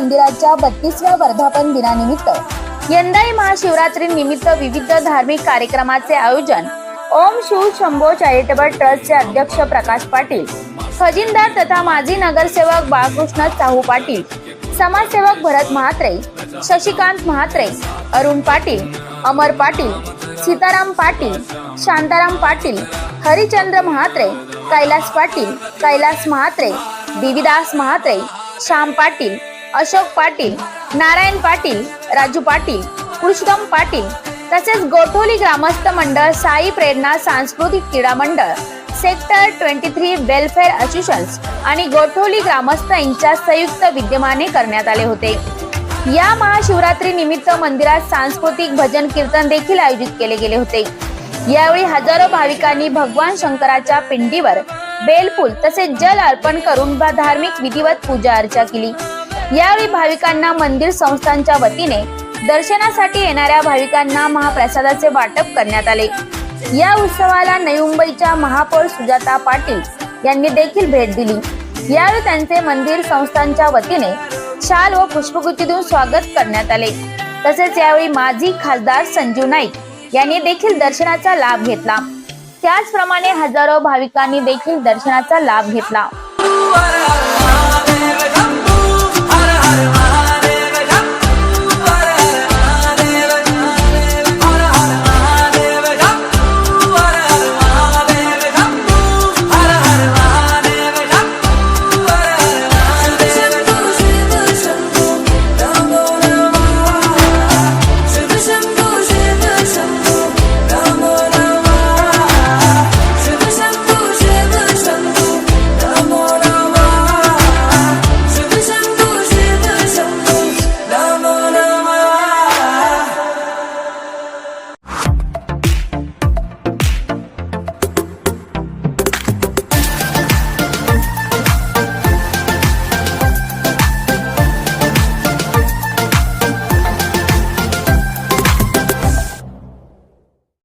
मंदिराच्या 32व्या वर्धापन दिनानिमित्त यंदाही महाशिवरात्री निमित्त विविध धार्मिक कार्यक्रमाचे आयोजन ओम शिव शंभो चॅरिटेबल ट्रस्टचे अध्यक्ष प्रकाश पाटील, खजिनदार तथा माजी नगरसेवक बाळकृष्ण चाहू पाटील, समाजसेवक भरत म्हात्रे, शशिकांत म्हात्रे, अरुण पाटील, अमर पाटील, सीताराम पाटील, शांताराम पाटील, हरिचंद्र म्हात्रे, कैलास पाटील, कैलास म्हात्रे, देवीदास म्हात्रे, श्याम पाटील, अशोक पाटील, नारायण पाटील, राजू पाटील, पुरुषोत्तम पाटील तसेच गोठोली ग्रामस्थ मंडळ, साई प्रेरणा सांस्कृतिक क्रीडा मंडळ, सेक्टर 23 वेलफेअर असोसिएशन्स आणि गोठोली ग्रामस्थ यांच्या संयुक्त विद्यमाने करण्यात आले होते। या महाशिवरात्री निमित्त मंदिरात सांस्कृतिक भजन कीर्तन देखील आयोजित केले गेले होते। यावेळी हजारो भाविकांनी भगवान शंकराच्या पिंडीवर बेलफूल तसेच जल अर्पण करून धार्मिक विधिवत पूजा अर्चा केली। यावेळी भाविकांना मंदिर संस्थांच्या वतीने दर्शनासाठी येणाऱ्या भाविकांना महाप्रसादाचे वाटप करण्यात आले। या उत्सवाला नवी मुंबईच्या महापौर सुजाता पाटील यांनी देखील भेट दिली। यावेळी त्यांचे मंदिर संस्थांच्या वतीने शाल व पुष्पगुच्छ देऊन स्वागत करण्यात आले। तसेच यावेळी माजी खासदार संजीव नाईक यांनी देखील दर्शनाचा लाभ घेतला। त्याचप्रमाणे हजारो भाविकांनी देखील दर्शनाचा लाभ घेतला।